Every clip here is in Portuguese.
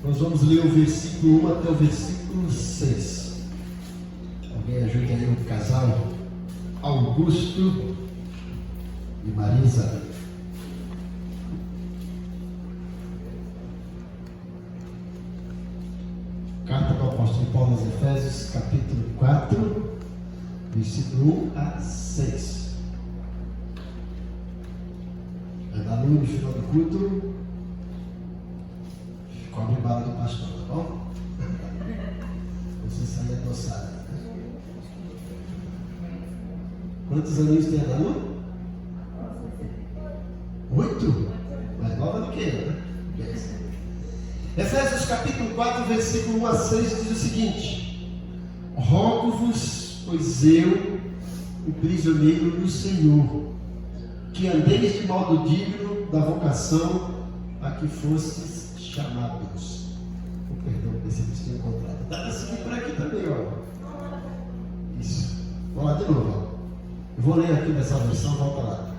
Nós vamos ler o versículo 1 até o versículo 6. Alguém ajuda aí o casal Augusto e Marisa. Carta do apóstolo Paulo aos Efésios, capítulo 4, versículo 1 a 6. Vai dar no final do culto. Cobre a bala do pastor, tá bom? Você sai adoçado. Quantos aninhos tem a Danu? 8? Mais nova do que eu, né? Efésios capítulo 4, versículo 1 a 6 diz o seguinte: rogo-vos, pois eu, o prisioneiro do Senhor, que andeis de modo digno da vocação a que fostes chamados. O perdão, pensei que tinha encontrado. Dá para seguir por aqui também, ó. Isso. Vou lá de novo, ó. Eu vou ler aqui nessa versão, volta lá.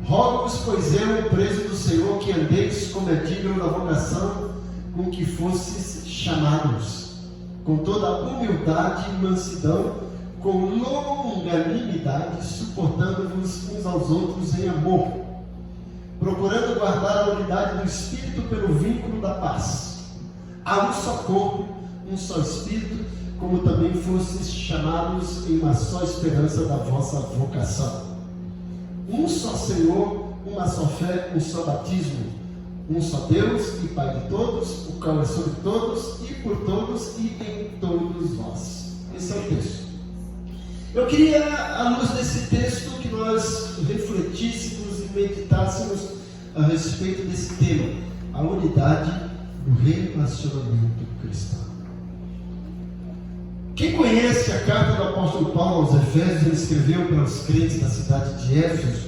Rogo-vos, pois eu, o preso do Senhor, que andeis como é digno da vocação com que fostes chamados, com toda a humildade e mansidão, com longanimidade, suportando-vos uns aos outros em amor, procurando guardar a unidade do Espírito pelo vínculo da paz. Há um só corpo, um só Espírito, como também fostes chamados em uma só esperança da vossa vocação. Um só Senhor, uma só fé, um só batismo, um só Deus e Pai de todos, o qual é sobre todos e por todos e em todos vós. Esse é o texto. Eu queria, à luz desse texto, que nós refletíssemos e meditássemos a respeito desse tema, a unidade do relacionamento cristão. Quem conhece a carta do apóstolo Paulo aos Efésios, ele escreveu para os crentes da cidade de Éfeso,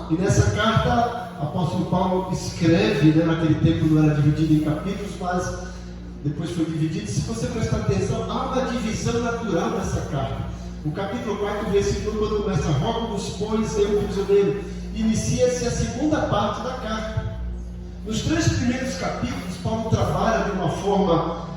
e nessa carta o apóstolo Paulo escreve, naquele tempo não era dividido em capítulos, mas depois foi dividido. Se você prestar atenção, há uma divisão natural nessa carta. O capítulo 4, versículo, quando começa, rogo-vos, pois eu, prisioneiro, inicia-se a segunda parte da carta. Nos 3 primeiros capítulos, Paulo trabalha de uma forma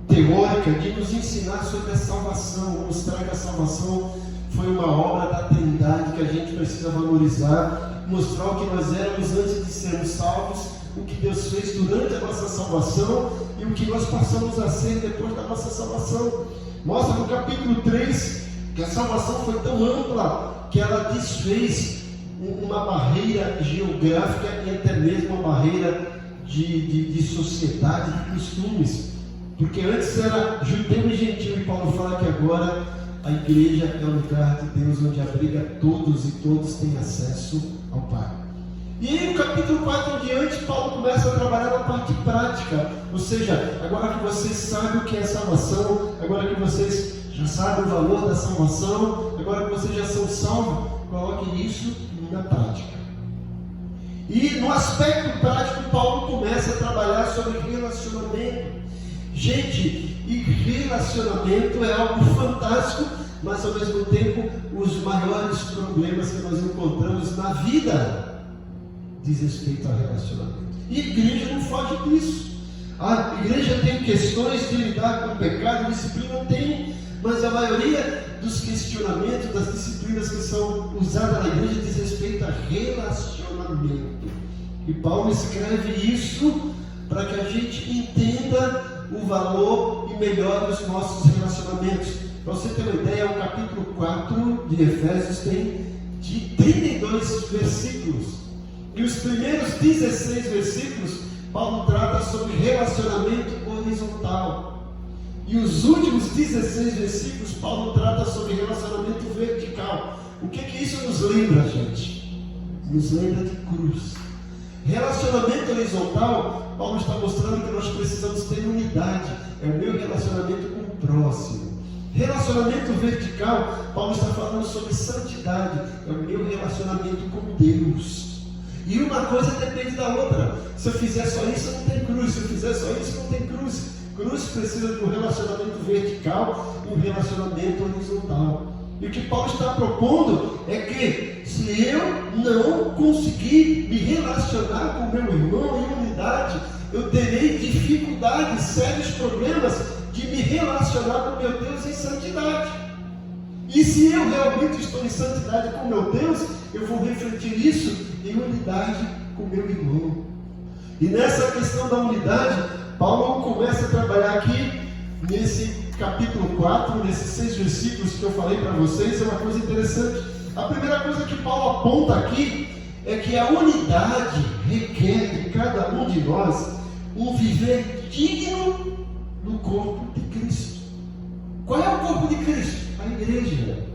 teórica de nos ensinar sobre a salvação, mostrar que a salvação foi uma obra da Trindade que a gente precisa valorizar, mostrar o que nós éramos antes de sermos salvos, o que Deus fez durante a nossa salvação e o que nós passamos a ser depois da nossa salvação. Mostra no capítulo 3 que a salvação foi tão ampla que ela desfez uma barreira geográfica e até mesmo uma barreira de sociedade, de costumes. Porque antes era judeu e gentil, e Paulo fala que agora a igreja é o lugar de Deus onde abriga todos e todos têm acesso ao Pai. E aí no capítulo 4 em diante, Paulo começa a trabalhar na parte prática, ou seja, agora que vocês sabem o que é salvação, agora que vocês já sabem o valor da salvação, agora que vocês já são salvos, coloquem isso na prática. E no aspecto prático, Paulo começa a trabalhar sobre relacionamento. Gente, e relacionamento é algo fantástico, mas ao mesmo tempo os maiores problemas que nós encontramos na vida diz respeito a relacionamento. E a igreja não foge disso. A igreja tem questões de lidar com o pecado, disciplina tem, mas a maioria dos questionamentos, das disciplinas que são usadas na igreja diz respeito a relacionamento. E Paulo escreve isso para que a gente entenda o valor e melhore os nossos relacionamentos. Para você ter uma ideia, o capítulo 4 de Efésios tem de 32 versículos. E os primeiros 16 versículos, Paulo trata sobre relacionamento horizontal. E os últimos 16 versículos, Paulo trata sobre relacionamento vertical. O que isso nos lembra, gente? Nos lembra de cruz. Relacionamento horizontal, Paulo está mostrando que nós precisamos ter unidade. É o meu relacionamento com o próximo. Relacionamento vertical, Paulo está falando sobre santidade. É o meu relacionamento com Deus. E uma coisa depende da outra. Se eu fizer só isso, não tem cruz. Se eu fizer só isso, não tem cruz. Cruz precisa de um relacionamento vertical e um relacionamento horizontal. E o que Paulo está propondo é que se eu não conseguir me relacionar com o meu irmão em unidade, eu terei dificuldades, sérios problemas de me relacionar com meu Deus em santidade. E se eu realmente estou em santidade com meu Deus, eu vou refletir isso em unidade com meu irmão. E nessa questão da unidade, Paulo começa a trabalhar aqui nesse capítulo 4, nesses 6 versículos que eu falei para vocês. É uma coisa interessante. A primeira coisa que Paulo aponta aqui é que a unidade requer de cada um de nós um viver digno do corpo de Cristo. Qual é o corpo de Cristo? A igreja.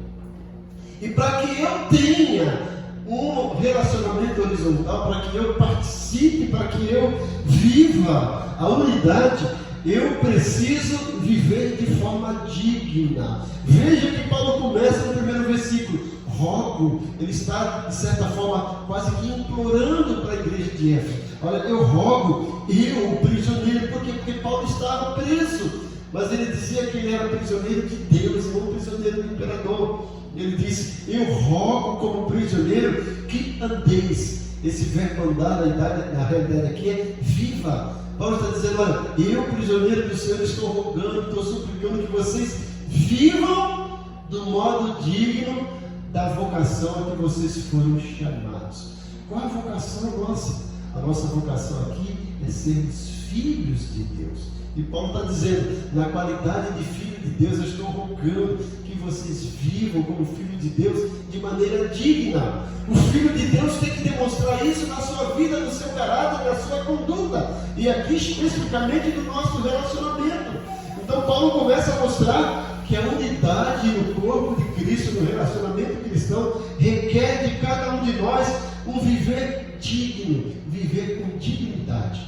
E para que eu tenha um relacionamento horizontal, para que eu participe, para que eu viva a unidade, eu preciso viver de forma digna. Veja que Paulo começa no primeiro versículo. Rogo, ele está de certa forma quase que implorando para a igreja de Éfeso. Olha, eu rogo, eu, o prisioneiro, porque Paulo estava preso, mas ele dizia que ele era prisioneiro de Deus, não prisioneiro do imperador. Ele disse, eu rogo como prisioneiro que andeis. Esse verbo andar na realidade aqui é viva. Paulo está dizendo, olha, eu, prisioneiro do Senhor, estou rogando, estou suplicando que vocês vivam do modo digno da vocação a que vocês foram chamados. Qual a vocação nossa? A nossa vocação aqui é sermos filhos de Deus. E Paulo está dizendo, na qualidade de filho de Deus, eu estou rogando que vocês vivam como filho de Deus de maneira digna. O filho de Deus tem que demonstrar isso na sua vida, no seu caráter, na sua conduta. E aqui especificamente no nosso relacionamento. Então Paulo começa a mostrar que a unidade no corpo de Cristo, no relacionamento cristão, requer de cada um de nós um viver digno, viver com dignidade.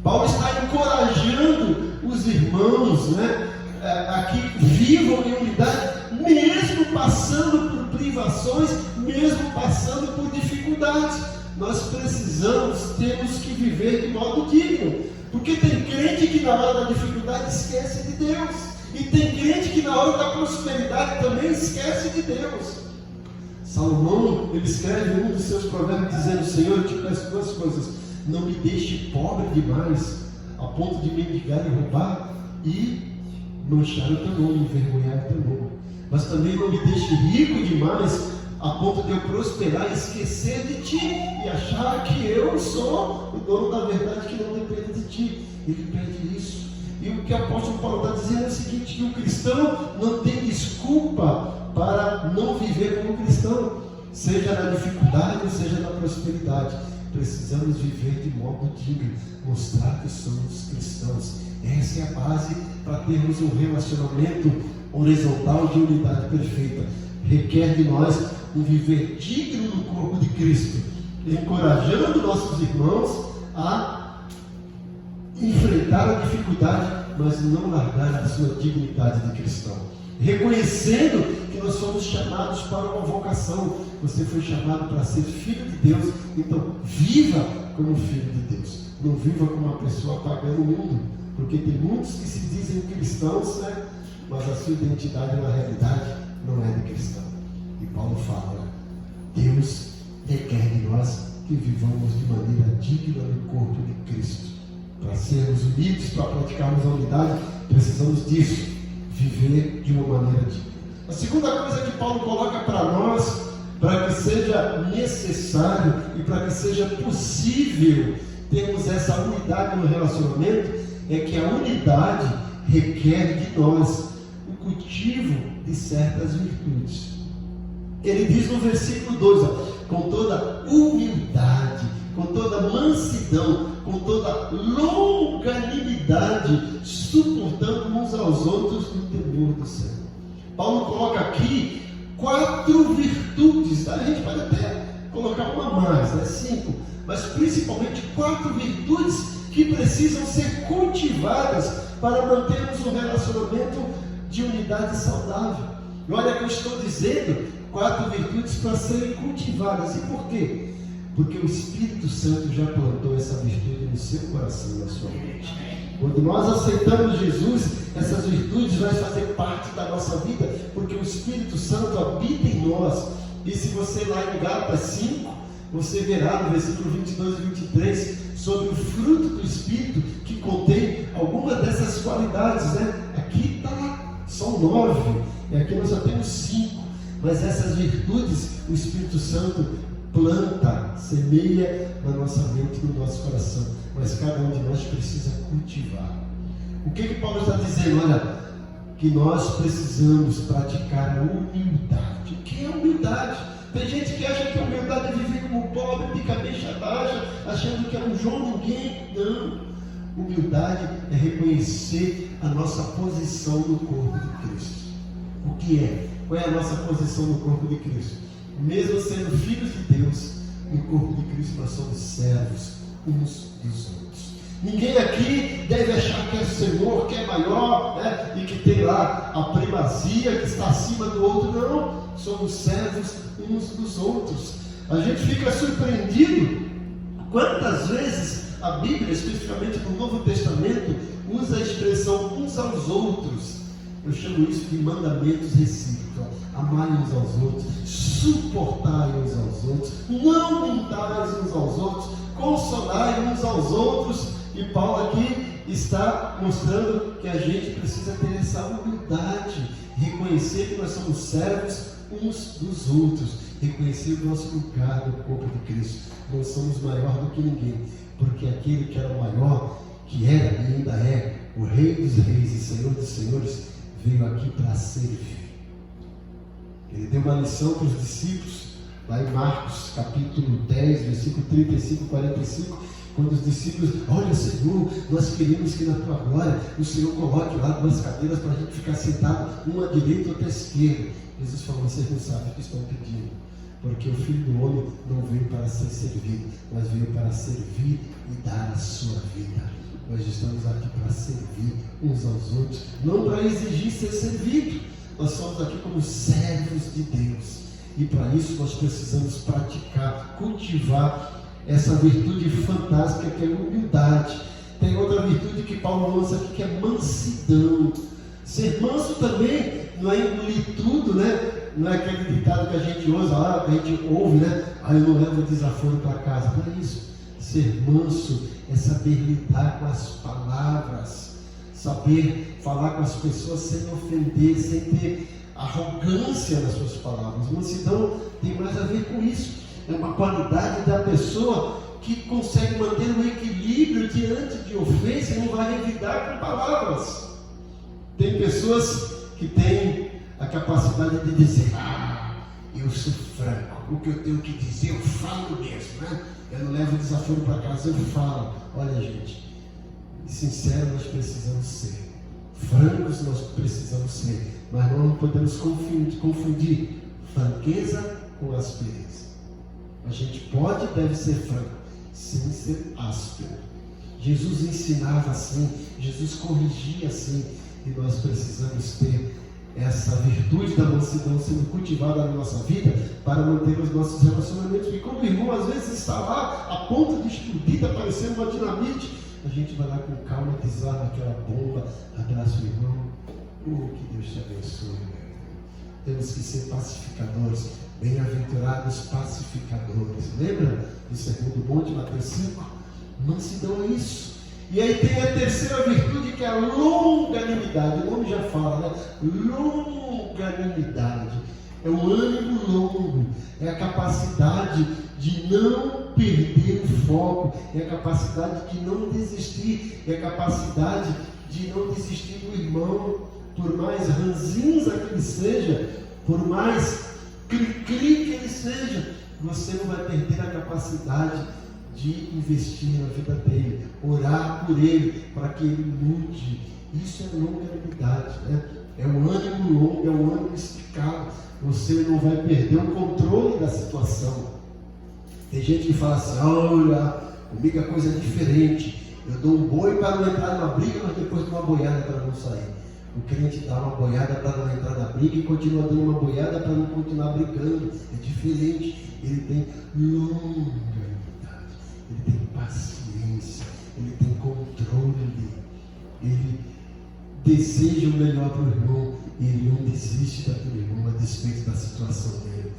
Paulo está encorajando os irmãos, a que vivam em unidade, mesmo passando por privações, mesmo passando por dificuldades. Nós temos que viver de modo digno, porque tem crente que na hora da dificuldade esquece de Deus. E tem crente que na hora da prosperidade também esquece de Deus. Salomão, ele escreve em um dos seus provérbios dizendo, Senhor, eu te peço 2 coisas. Não me deixe pobre demais, a ponto de mendigar e roubar e manchar o teu nome, envergonhar o teu nome. Mas também não me deixe rico demais, a ponto de eu prosperar e esquecer de ti e achar que eu sou o dono da verdade que não depende de ti. Ele pede isso. E o que o apóstolo Paulo está dizendo é o seguinte, que o cristão não tem desculpa para não viver como cristão, seja na dificuldade, seja na prosperidade. Precisamos viver de modo digno, mostrar que somos cristãos. Essa é a base para termos um relacionamento horizontal de unidade perfeita. Requer de nós um viver digno do corpo de Cristo, encorajando nossos irmãos a enfrentar a dificuldade, mas não largar a sua dignidade de cristão. Reconhecendo que nós somos chamados para uma vocação. Você foi chamado para ser filho de Deus, então viva como filho de Deus. Não viva como uma pessoa pagã no mundo, porque tem muitos que se dizem cristãos, mas a sua identidade na realidade não é de cristão. E Paulo fala, Deus requer de nós que vivamos de maneira digna no corpo de Cristo. Para sermos unidos, para praticarmos a unidade, precisamos disso, viver de uma maneira digna. A segunda coisa que Paulo coloca para nós, para que seja necessário e para que seja possível termos essa unidade no relacionamento, é que a unidade requer de nós o cultivo de certas virtudes. Ele diz no versículo 2, com toda humildade, com toda mansidão, com toda longanimidade, suportando uns aos outros no temor do Senhor. Paulo coloca aqui 4 virtudes, a gente pode até colocar uma mais, 5, mas principalmente 4 virtudes que precisam ser cultivadas para mantermos um relacionamento de unidade saudável. E olha que eu estou dizendo 4 virtudes para serem cultivadas. E por quê? Porque o Espírito Santo já plantou essa virtude no seu coração, na sua mente. Quando nós aceitamos Jesus, essas virtudes vão fazer parte da nossa vida, porque o Espírito Santo habita em nós. E se você lá em Gálatas 5, você verá no versículo 22 e 23, sobre o fruto do 9, e aqui nós só temos 5, mas essas virtudes o Espírito Santo planta, semeia na nossa mente e no nosso coração, mas cada um de nós precisa cultivar. O que Paulo está dizendo? Olha, que nós precisamos praticar a humildade. O que é humildade? Tem gente que acha que a humildade é viver como pobre, de cabeça baixa, achando que é um João ninguém. Não. Humildade é reconhecer a nossa posição no corpo de Cristo. O que é? Qual é a nossa posição no corpo de Cristo? Mesmo sendo filhos de Deus, no corpo de Cristo nós somos servos uns dos outros. Ninguém aqui deve achar que é Senhor, que é maior, né? E que tem lá a primazia, que está acima do outro. Não, somos servos uns dos outros. A gente fica surpreendido quantas vezes a Bíblia, especificamente no Novo Testamento, usa a expressão uns aos outros. Eu chamo isso de mandamentos recíprocos. Amai uns aos outros, suportai uns aos outros, não mintais uns aos outros, consolai uns aos outros. E Paulo aqui está mostrando que a gente precisa ter essa humildade, reconhecer que nós somos servos uns dos outros, reconhecer o nosso lugar no corpo de Cristo. Não somos maior do que ninguém, porque aquele que era o maior, que era e ainda é o Rei dos Reis e Senhor dos Senhores, veio aqui para servir. Ele deu uma lição para os discípulos, lá em Marcos capítulo 10, versículo 35 e 45, quando os discípulos, olha Senhor, nós queremos que na tua glória o Senhor coloque lá 2 cadeiras para a gente ficar sentado, uma à direita e outra à esquerda. Jesus falou, vocês não sabem o que estão pedindo, porque o Filho do Homem não veio para ser servido, mas veio para servir e dar a sua vida. Nós estamos aqui para servir uns aos outros, não para exigir ser servido. Nós somos aqui como servos de Deus, e para isso nós precisamos praticar, cultivar essa virtude fantástica que é a humildade. Tem outra virtude que Paulo lança aqui, que é mansidão. Ser manso também não é engolir tudo, né? Não é aquele ditado que a gente usa lá, que a gente ouve, né? Eu não levo desaforo para casa. Não é isso. Ser manso é saber lidar com as palavras, saber falar com as pessoas sem ofender, sem ter arrogância nas suas palavras. Mansidão tem mais a ver com isso. É uma qualidade da pessoa que consegue manter um equilíbrio diante de ofensa e não vai revidar com palavras. Tem pessoas que têm a capacidade de dizer, eu sou franco, o que eu tenho que dizer eu falo mesmo, né? Eu não levo desaforo para casa, eu falo. Olha gente, sincero nós precisamos ser, francos nós precisamos ser, mas não podemos confundir franqueza com aspereza. A gente pode e deve ser franco, sem ser áspero. Jesus ensinava assim, Jesus corrigia assim, e nós precisamos ter essa virtude da mansidão sendo cultivada na nossa vida para manter os nossos relacionamentos. E quando o irmão às vezes está lá a ponto de explodir, está parecendo uma dinamite, a gente vai lá com calma, desarma aquela bomba, abraça o irmão. Que Deus te abençoe, meu irmão. Temos que ser pacificadores. Bem-aventurados pacificadores. Lembra do segundo monte, Mateus 5? Mansidão é isso. E aí tem a terceira virtude, que é a longanimidade. O nome já fala, né? Longanimidade. É o ânimo longo. É a capacidade de não perder o foco. É a capacidade de não desistir. É a capacidade de não desistir do irmão. Por mais ranzinza que ele seja, por mais cri-cri que ele seja, você não vai perder a capacidade de investir na vida dele, orar por ele, para que ele mude. Isso é longanimidade, né? É um ânimo longo, é um ânimo esticado. Você não vai perder o controle da situação. Tem gente que fala assim, olha, comigo a coisa é diferente. Eu dou um boi para não entrar numa briga, mas depois dou uma boiada para não sair. O crente dá uma boiada para não entrar na briga e continua dando uma boiada para não continuar brigando. É diferente. Ele tem longanimidade, ele tem paciência, ele tem controle, ele deseja o melhor para o irmão e ele não desiste daquele irmão a despeito da situação dele.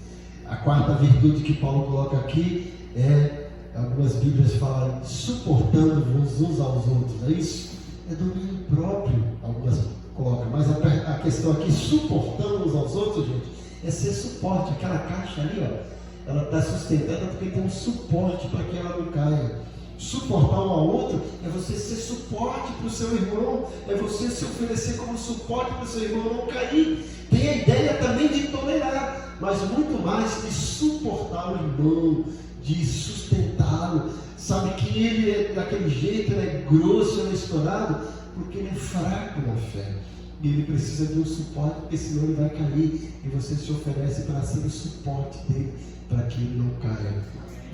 A quarta virtude que Paulo coloca aqui é, algumas Bíblias falam, suportando uns aos outros. É isso? É domínio próprio, algumas colocam, mas a questão aqui, suportando uns aos outros, gente, é ser suporte. Aquela caixa ali, ó, ela está sustentada porque tem um suporte para que ela não caia. Suportar um ao outro é você ser suporte para o seu irmão, é você se oferecer como suporte para o seu irmão não cair. Tem a ideia também de tolerar, mas muito mais de suportar o irmão, de sustentá-lo. Sabe que ele é daquele jeito, ele é grosso, ele é estourado, porque ele é fraco na fé. E ele precisa de um suporte, porque senão ele vai cair. E você se oferece para ser o suporte dele, para que ele não caia.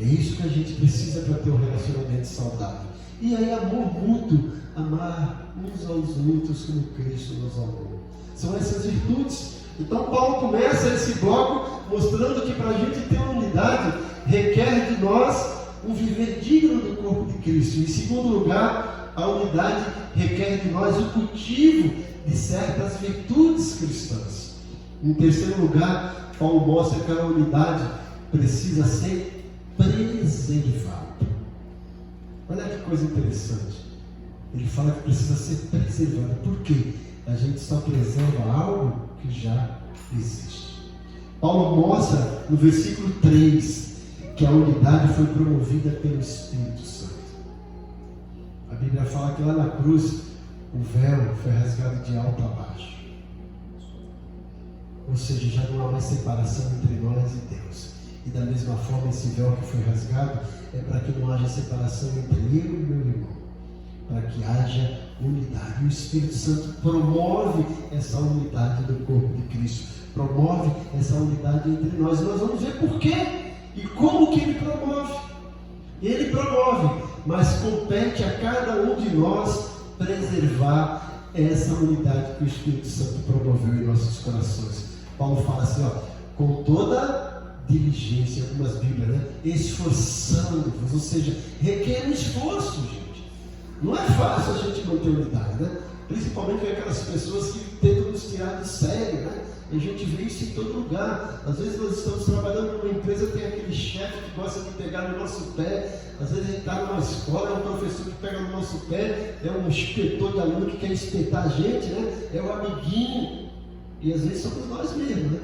É isso que a gente precisa para ter um relacionamento saudável. E aí, amor mútuo, amar uns aos outros como Cristo nos amou. São essas virtudes. Então, Paulo começa esse bloco mostrando que para a gente ter uma unidade, requer de nós um viver digno do corpo de Cristo. Em segundo lugar, a unidade requer de nós o cultivo de certas virtudes cristãs. Em terceiro lugar, Paulo mostra que a unidade precisa ser preservada. Olha que coisa interessante. Ele fala que precisa ser preservada. Por quê? A gente só preserva algo que já existe. Paulo mostra no versículo 3 que a unidade foi promovida pelo Espírito Santo. A Bíblia fala que lá na cruz o véu foi rasgado de alto a baixo. Ou seja, já não há mais separação entre nós e Deus. E da mesma forma, esse véu que foi rasgado é para que não haja separação entre eu e meu irmão, para que haja unidade. E o Espírito Santo promove essa unidade do corpo de Cristo, promove essa unidade entre nós. E nós vamos ver por quê e como que ele promove. Ele promove, mas compete a cada um de nós preservar essa unidade que o Espírito Santo promoveu em nossos corações. Paulo fala assim, ó, com toda diligência, algumas Bíblias, né? Esforçando-vos, ou seja, requer um esforço, gente. Não é fácil a gente manter unidade, né? Principalmente aquelas pessoas que tentam nos tirar do sério, né? A gente vê isso em todo lugar. Às vezes nós estamos trabalhando numa empresa, tem aquele chefe que gosta de pegar no nosso pé. Às vezes a gente está numa escola, é um professor que pega no nosso pé, é um inspetor de aluno que quer espetar a gente, né? É o amiguinho. E às vezes somos nós mesmos, né?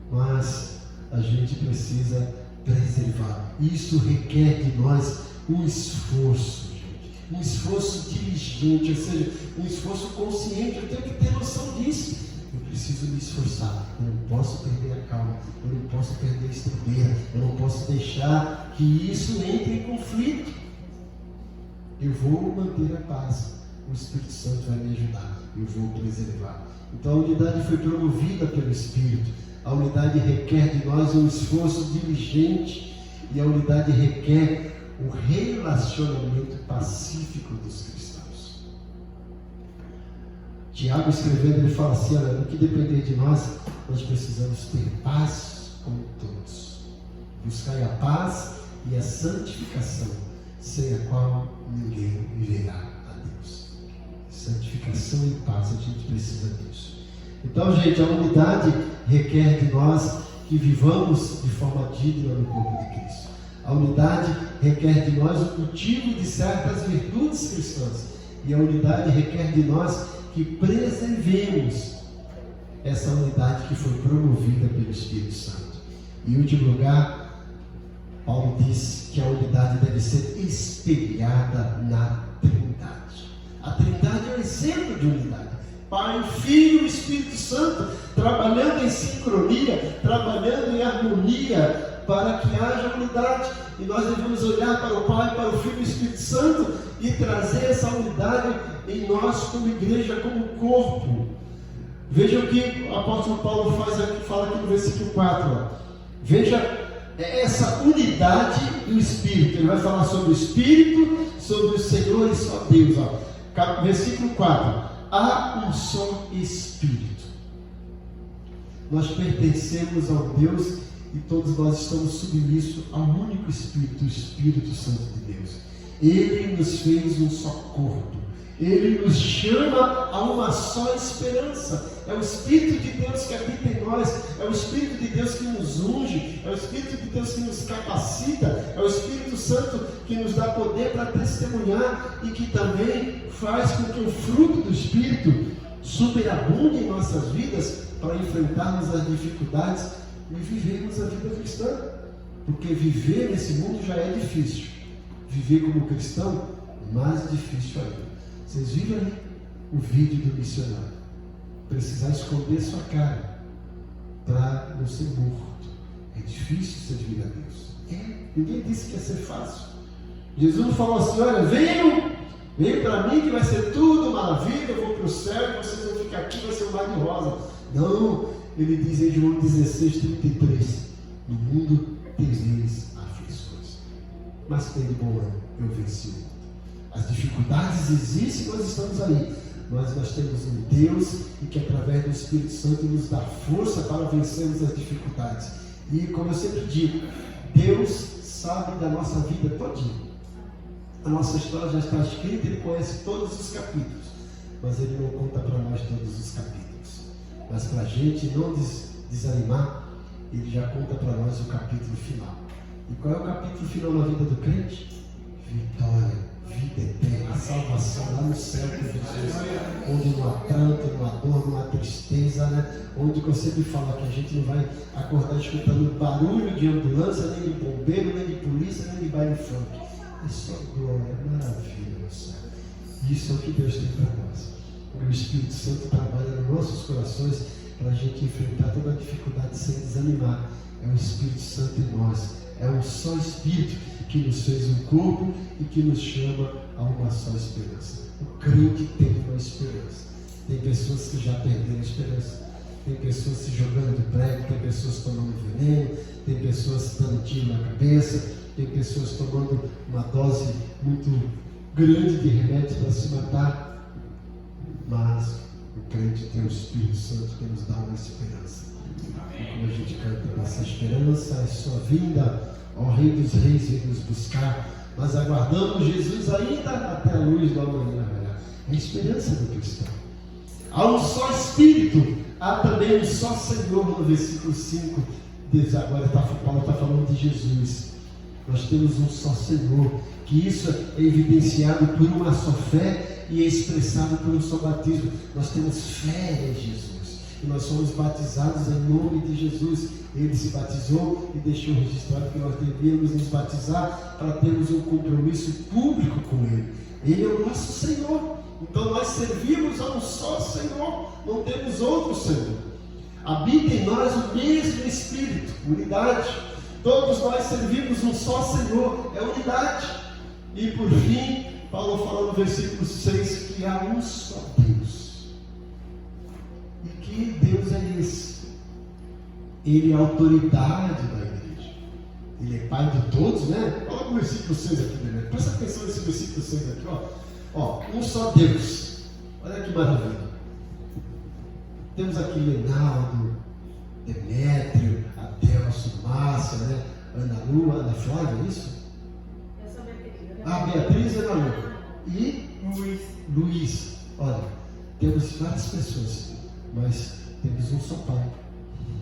Mas a gente precisa preservar. Isso requer de nós um esforço, gente. Um esforço diligente, ou seja, um esforço consciente. Eu tenho que ter noção disso. Eu preciso me esforçar. Eu não posso perder a calma. Eu não posso perder a estrutura. Eu não posso deixar que isso entre em conflito. Eu vou manter a paz. O Espírito Santo vai me ajudar. Eu vou preservar. Então a unidade foi promovida pelo Espírito. A unidade requer de nós um esforço diligente e a unidade requer um relacionamento pacífico dos cristãos. Tiago escrevendo, ele fala assim, olha, no que depender de nós, nós precisamos ter paz com todos. Buscai a paz e a santificação, sem a qual ninguém verá a Deus. Santificação e paz, a gente precisa disso. Então, gente, a unidade requer de nós que vivamos de forma digna no corpo de Cristo. A unidade requer de nós o cultivo de certas virtudes cristãs. E a unidade requer de nós que preservemos essa unidade que foi promovida pelo Espírito Santo. E em último lugar, Paulo diz que a unidade deve ser espelhada na Trindade. A Trindade é um exemplo de unidade. Pai, Filho e Espírito Santo, trabalhando em sincronia, trabalhando em harmonia, para que haja unidade. E nós devemos olhar para o Pai, para o Filho e o Espírito Santo e trazer essa unidade em nós como igreja, como corpo. Veja o que o apóstolo Paulo fala aqui no versículo 4. Ó. Veja essa unidade do Espírito. Ele vai falar sobre o Espírito, sobre o Senhor e só Deus. Ó. Versículo 4. Há um só Espírito. Nós pertencemos ao Deus e todos nós estamos submissos ao único Espírito, o Espírito Santo de Deus. Ele nos fez um só corpo. Ele nos chama a uma só esperança. É o Espírito de Deus que habita em nós. É o Espírito de Deus que nos unge. É o Espírito de Deus que nos capacita. É o Espírito Santo que nos dá poder para testemunhar e que também faz com que o fruto do Espírito superabunde em nossas vidas para enfrentarmos as dificuldades e vivermos a vida cristã. Porque viver nesse mundo já é difícil. Viver como cristão, mais difícil ainda. Vocês viram ali o vídeo do missionário. Precisar esconder sua cara para não ser morto. É difícil servir a Deus. Ninguém disse que ia ser fácil. Jesus falou assim: olha, venham para mim que vai ser tudo maravilha, eu vou para o céu e vocês vão ficar aqui, vai ser um mar de rosa. Não, ele diz em João 16:33, no mundo tereis aflições, mas tem de bom ânimo, eu venci o mundo. As dificuldades existem, nós estamos aí, mas nós temos um Deus e que através do Espírito Santo nos dá força para vencermos as dificuldades. E como eu sempre digo, Deus sabe da nossa vida todinha. A nossa história já está escrita, Ele conhece todos os capítulos, mas Ele não conta para nós todos os capítulos. Mas para a gente não desanimar, Ele já conta para nós o capítulo final. E qual é o capítulo final na vida do crente? Vitória, vida eterna, salvação lá no céu com Jesus, onde não há pranto, não há dor, não há tristeza, né? Onde eu sempre falo que a gente não vai acordar escutando barulho de ambulância, nem de bombeiro, nem de polícia, nem de baile funk. É só glória, maravilha no céu. Isso é o que Deus tem para nós. O Espírito Santo trabalha nos nossos corações para a gente enfrentar toda a dificuldade sem desanimar. É o Espírito Santo em nós. É um só Espírito que nos fez um corpo e que nos chama a uma só esperança. O crente tem uma esperança. Tem pessoas que já perderam a esperança. Tem pessoas se jogando de prego, tem pessoas tomando veneno, tem pessoas dando tiro na cabeça, tem pessoas tomando uma dose muito grande de remédios para se matar. Mas o crente tem o Espírito Santo que nos dá uma esperança. E como a gente canta, nossa esperança é sua vinda, ó Rei dos Reis, vem nos buscar. Nós aguardamos Jesus ainda até a luz do amanhã. É a esperança do cristão. Há um só Espírito, há também um só Senhor. No versículo 5, agora Paulo está falando de Jesus. Nós temos um só Senhor, que isso é evidenciado por uma só fé e é expressado por um só batismo. Nós temos fé em Jesus e nós somos batizados em nome de Jesus. Ele se batizou e deixou registrado que nós devíamos nos batizar para termos um compromisso público com Ele. Ele é o nosso Senhor. Então nós servimos a um só Senhor, não temos outro Senhor. Habita em nós o mesmo Espírito, unidade. Todos nós servimos um só Senhor, é unidade. E por fim, Paulo fala no versículo 6 que há um só Deus. E que Deus é esse? Ele é a autoridade da igreja. Ele é Pai de todos, né? Olha o versículo 6 aqui, né? Presta atenção nesse versículo 6 aqui, ó. Um só Deus. Olha que maravilha. Temos aqui Reinaldo, Demétrio, Adelso, Márcia, né? Ana Lu, Ana Flávia, é isso? Eu sou Beatriz. Beatriz e Ana Lu. E Luiz. Olha, temos várias pessoas, mas temos um só Pai.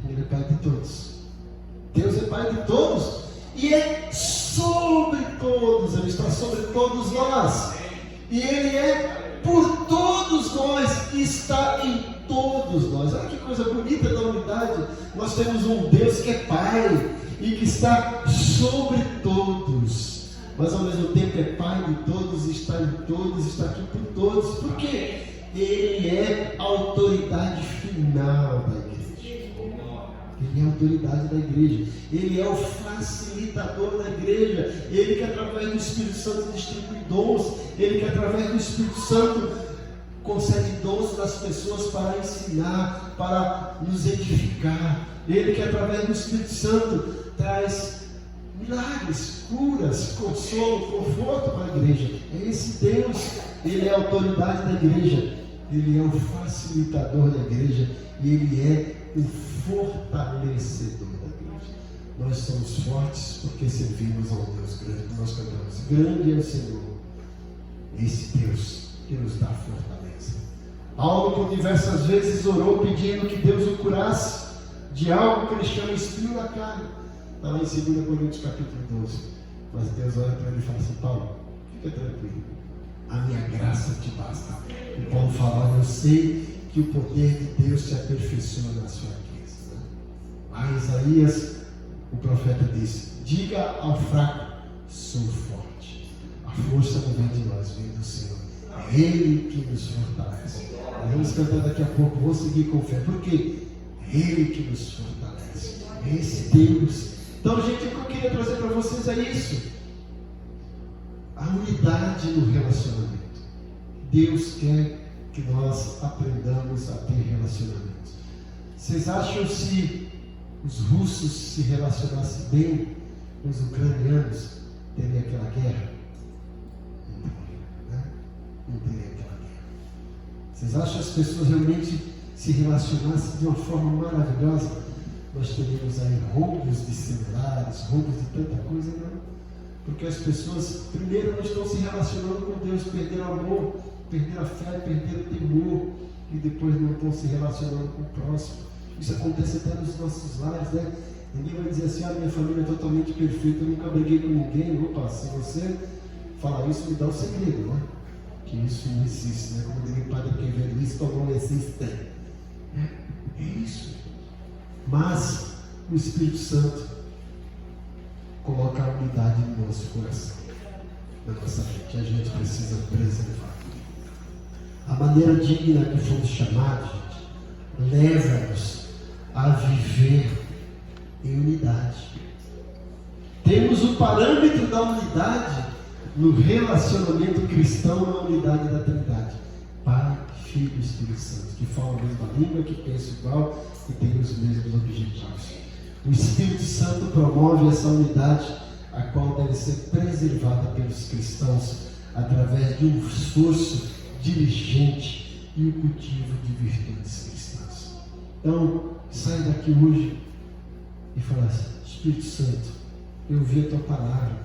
Ele é Pai de todos. Deus é Pai de todos e é sobre todos. Ele está sobre todos nós. E Ele é por todos nós e está em todos nós. Olha que coisa bonita da unidade. Nós temos um Deus que é Pai e que está sobre todos, mas ao mesmo tempo é Pai de todos, está em todos, está aqui por todos. Por quê? Ele é a autoridade final da igreja. Ele é a autoridade da igreja. Ele é o facilitador da igreja. Ele que através do Espírito Santo distribui dons. Ele que através do Espírito Santo concede dons das pessoas para ensinar, para nos edificar. Ele que através do Espírito Santo traz milagres, curas, consolo, conforto para a igreja. É esse Deus. Ele é a autoridade da igreja. Ele é o facilitador da igreja. E Ele é o fortalecedor da igreja. Nós somos fortes porque servimos a um Deus grande. Nós cantamos: grande é o Senhor, esse Deus que nos dá fortaleza. Paulo por diversas vezes orou pedindo que Deus o curasse de algo que ele chama espinho na carne. Está lá em 2 Coríntios capítulo 12. Mas Deus olha para ele e fala assim: Paulo, fica tranquilo, a minha graça te basta. E Paulo falava: eu sei que o poder de Deus se aperfeiçoa nas fraquezas. Né? A Isaías, o profeta disse: diga ao fraco, sou forte. A força não vem de nós, vem do Senhor. É Ele que nos fortalece. Nós vamos cantar daqui a pouco, vou seguir com fé. Por quê? É Ele que nos fortalece. É esse Deus. Então, gente, o que eu queria trazer para vocês é isso. A unidade no relacionamento. Deus quer que nós aprendamos a ter relacionamentos. Vocês acham se os russos se relacionassem bem com os ucranianos, teria aquela guerra? Não teria, né? Não teria aquela guerra. Vocês acham que as pessoas realmente se relacionassem de uma forma maravilhosa? Nós teríamos aí roubos de celulares, roubos de tanta coisa, não? Porque as pessoas, primeiro, não estão se relacionando com Deus, perderam o amor, perderam a fé, perderam o temor, e depois não estão se relacionando com o próximo. Isso acontece até nos nossos lares, né? Ninguém vai dizer assim: minha família é totalmente perfeita, eu nunca briguei com ninguém. Opa, se você falar isso, me dá um segredo, né? Que isso não existe, né? Como diria o Padre Quevedo, isso não existe. É isso. Mas o Espírito Santo coloca a unidade no nosso coração, na nossa vida, que a gente precisa preservar. A maneira digna que fomos chamados, gente, leva-nos a viver em unidade. Temos o parâmetro da unidade no relacionamento cristão, na unidade da Trindade. Pai, Filho e Espírito Santo, que falam a mesma língua, que pensam igual e têm os mesmos objetivos. O Espírito Santo promove essa unidade, a qual deve ser preservada pelos cristãos através de um esforço diligente e o cultivo de virtudes cristãs. Então, sai daqui hoje e fala assim: Espírito Santo, eu ouvi a tua palavra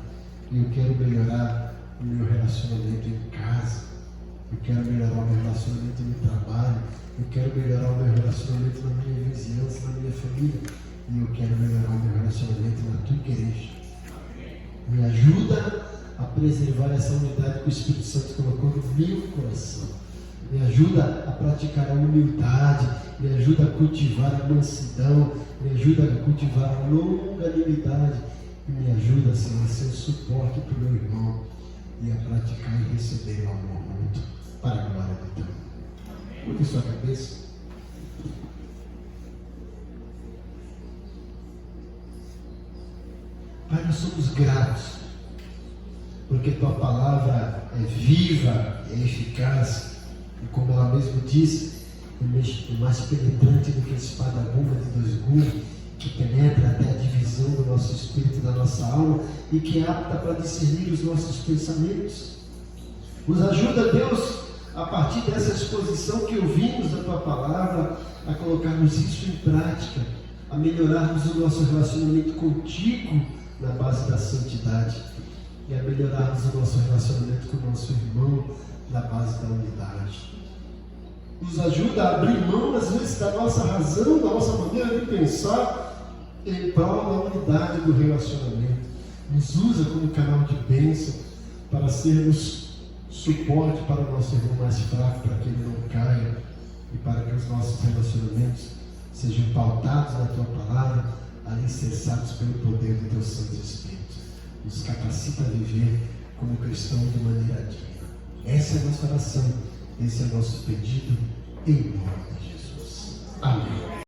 e eu quero melhorar o meu relacionamento em casa, eu quero melhorar o meu relacionamento no trabalho, eu quero melhorar o meu relacionamento na minha vizinhança, na minha família, e eu quero melhorar o meu relacionamento na tua igreja. Me ajuda a preservar essa unidade que o Espírito Santo colocou no meu coração. Me ajuda a praticar a humildade, me ajuda a cultivar a mansidão, me ajuda a cultivar a longanimidade, e me ajuda, Senhor, a ser um suporte para o meu irmão e a praticar e receber o amor mútuo para a glória de Deus. Curte sua cabeça. Pai, nós somos gratos, porque Tua palavra é viva, é eficaz, e como ela mesmo diz, é mais penetrante do que a espada aguda de dois gumes, que penetra até a divisão do nosso espírito e da nossa alma, e que é apta para discernir os nossos pensamentos. Nos ajuda, Deus, a partir dessa exposição que ouvimos da Tua palavra, a colocarmos isso em prática, a melhorarmos o nosso relacionamento contigo, na base da santidade, e a melhorarmos o nosso relacionamento com o nosso irmão na base da unidade. Nos ajuda a abrir mão, às vezes, da nossa razão, da nossa maneira de pensar, em prol da unidade do relacionamento. Nos usa como canal de bênção para sermos suporte para o nosso irmão mais fraco, para que ele não caia, e para que os nossos relacionamentos sejam pautados na Tua palavra, alicerçados pelo poder do Teu Santo Espírito. Nos capacita a viver como cristão de maneira digna. Essa é a nossa oração, esse é o nosso pedido, em nome